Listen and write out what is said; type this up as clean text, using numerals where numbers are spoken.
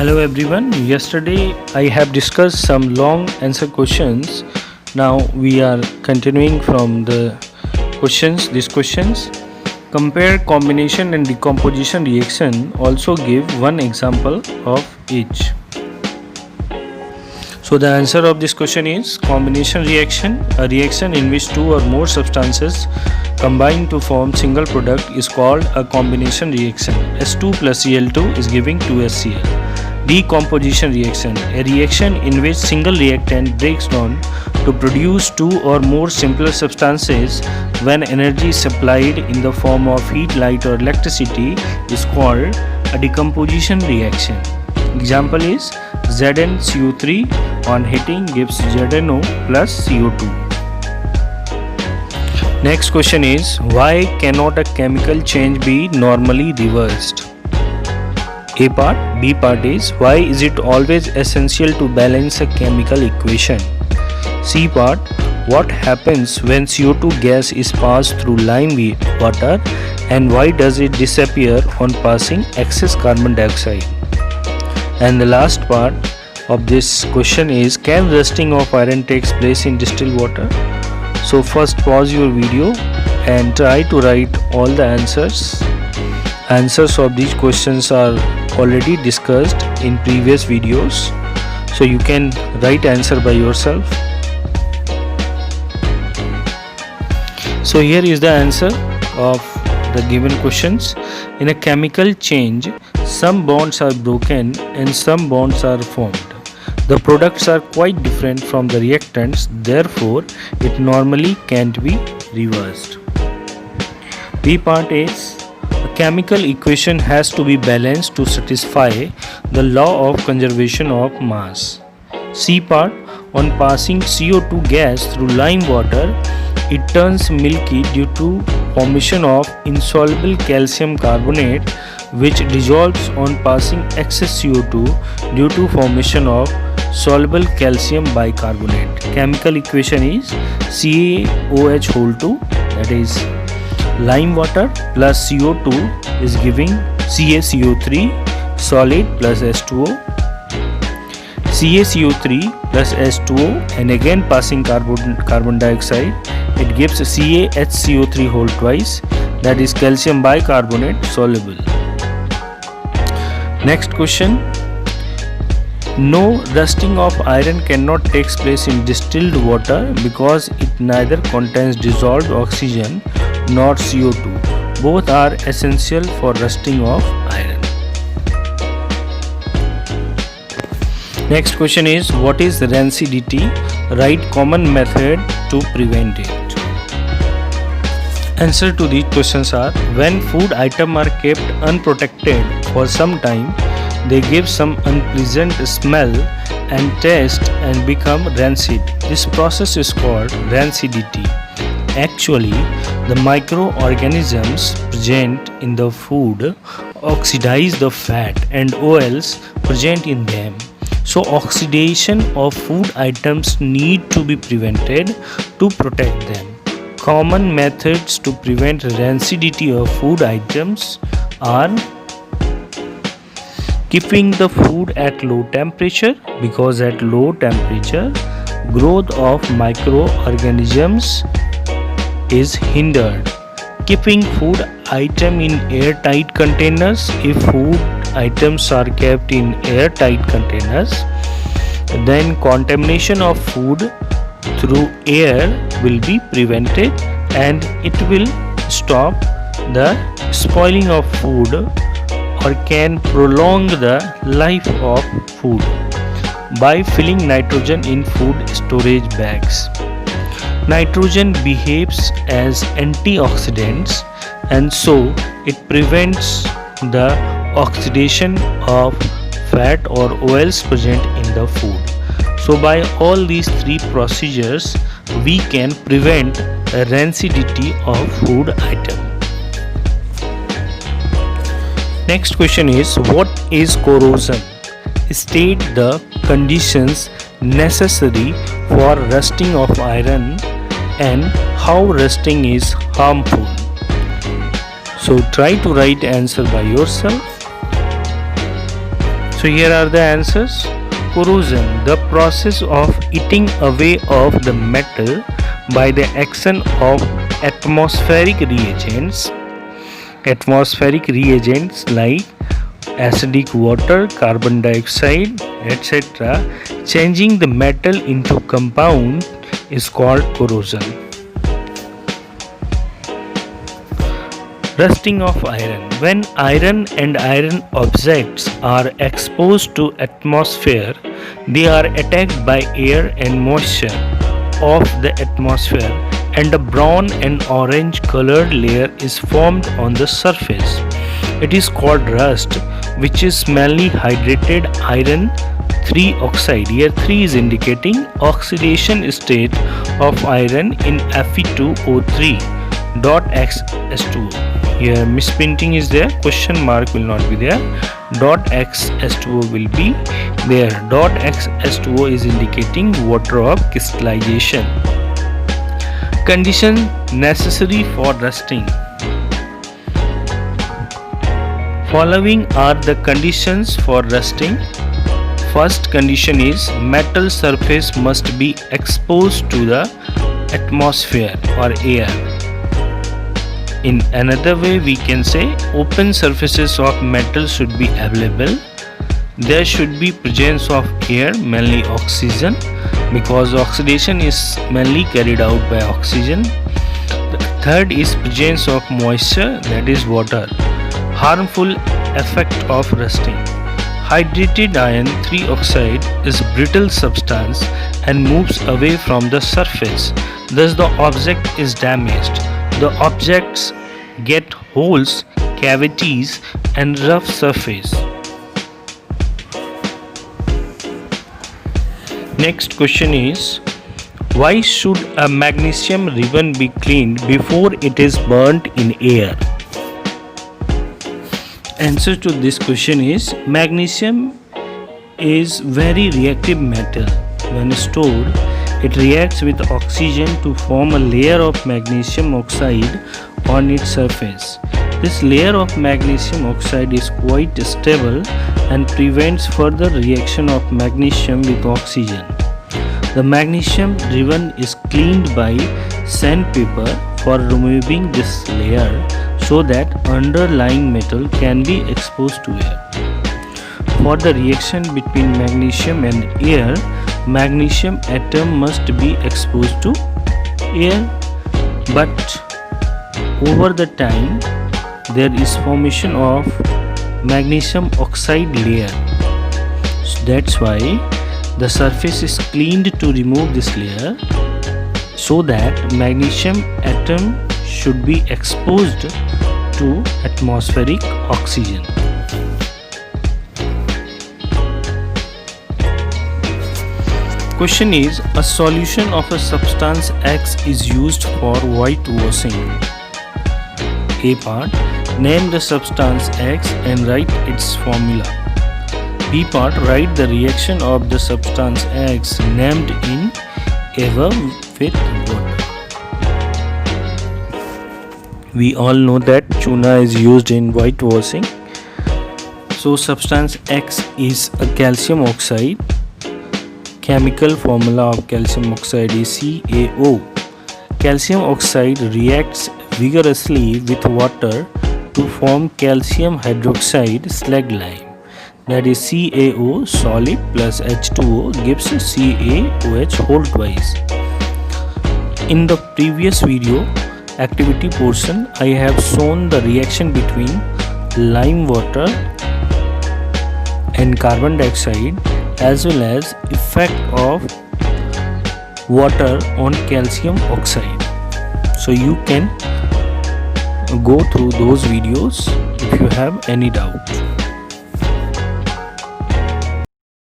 Hello everyone. Yesterday I have discussed some long answer questions. Now we are continuing from the questions. These questions compare combination and decomposition reaction. Also give one example of each. So the answer of this question is combination reaction. A reaction in which two or more substances combine to form single product is called a combination reaction. S2 plus Cl2 is giving 2HCl. Decomposition reaction. A reaction in which single reactant breaks down to produce two or more simpler substances when energy is supplied in the form of heat, light or electricity is called a decomposition reaction. Example is ZnCO3 on heating gives ZnO plus CO2. Next question is why cannot a chemical change be normally reversed? A part. B part is why is it always essential to balance a chemical equation? C part. What happens when CO2 gas is passed through lime water and why does it disappear on passing excess carbon dioxide? And the last part of this question is can rusting of iron takes place in distilled water? So first pause your video and try to write all the answers. Answers of these questions are already discussed in previous videos, so you can write answer by yourself. So here is the answer of the given questions. In a chemical change, some bonds are broken and some bonds are formed. The products are quite different from the reactants, therefore it normally can't be reversed. B part is a chemical equation has to be balanced to satisfy the law of conservation of mass. C part, on passing CO2 gas through lime water, it turns milky due to formation of insoluble calcium carbonate which dissolves on passing excess CO2 due to formation of soluble calcium bicarbonate. Chemical equation is CaOH2, that is lime water plus CO2 is giving CaCO3 solid plus H2O, CaCO3 plus H2O and again passing carbon dioxide, it gives CaHCO3 whole twice, that is calcium bicarbonate soluble. Next question. No, rusting of iron cannot take place in distilled water because it neither contains dissolved oxygen nor CO2. Both are essential for rusting of iron. Next question is what is rancidity? Write common method to prevent it. Answer to these questions are when food items are kept unprotected for some time, they give some unpleasant smell and taste and become rancid. This process is called rancidity. Actually, the microorganisms present in the food oxidize the fat and oils present in them. So oxidation of food items need to be prevented to protect them. Common methods to prevent rancidity of food items are keeping the food at low temperature because at low temperature growth of microorganisms is hindered. Keeping food item in airtight containers. If food items are kept in airtight containers, then contamination of food through air will be prevented and it will stop the spoiling of food or can prolong the life of food by filling nitrogen in food storage bags. Nitrogen behaves as antioxidants and so it prevents the oxidation of fat or oils present in the food. So by all these three procedures we can prevent rancidity of food item. Next question is what is corrosion? State the conditions necessary for rusting of iron and how rusting is harmful. So try to write answer by yourself. So here are the answers. Corrosion, the process of eating away of the metal by the action of atmospheric reagents. Atmospheric reagents like acidic water, carbon dioxide, etc. Changing the metal into compound is called corrosion. Rusting of iron. When iron and iron objects are exposed to atmosphere, they are attacked by air and moisture of the atmosphere, and a brown and orange colored layer is formed on the surface. It is called rust, which is mainly hydrated iron 3 oxide. Here 3 is indicating oxidation state of iron in Fe2O3 dot XS2O. Here misprinting is there, question mark will not be there, dot XS2O will be there. Dot XS2O is indicating water of crystallization. Condition necessary for rusting. Following are the conditions for rusting. First condition is metal surface must be exposed to the atmosphere or air. In another way we can say open surfaces of metal should be available. There should be presence of air, mainly oxygen, because oxidation is mainly carried out by oxygen. The third is presence of moisture, that is water. Harmful effect of rusting. Hydrated iron 3 oxide is brittle substance and moves away from the surface. Thus the object is damaged. The objects get holes, cavities and rough surface. Next question is, why should a magnesium ribbon be cleaned before it is burnt in air? Answer to this question is, magnesium is very reactive metal. When stored, it reacts with oxygen to form a layer of magnesium oxide on its surface. This layer of magnesium oxide is quite stable and prevents further reaction of magnesium with oxygen. The magnesium ribbon is cleaned by sandpaper for removing this layer so that underlying metal can be exposed to air. For the reaction between magnesium and air, magnesium atom must be exposed to air, but over the time there is formation of magnesium oxide layer. So that's why the surface is cleaned to remove this layer so that magnesium atom should be exposed to atmospheric oxygen. Question is, a solution of a substance X is used for whitewashing. A part, name the substance X and write its formula. B part, write the reaction of the substance X named in above with water. We all know that tuna is used in whitewashing. So substance X is a calcium oxide. Chemical formula of calcium oxide is CaO. Calcium oxide reacts vigorously with water to form calcium hydroxide slag lime. That is CaO solid plus H2O gives CaOH whole twice. In the previous video activity portion, I have shown the reaction between lime water and carbon dioxide as well as effect of water on calcium oxide. So you can go through those videos if you have any doubt.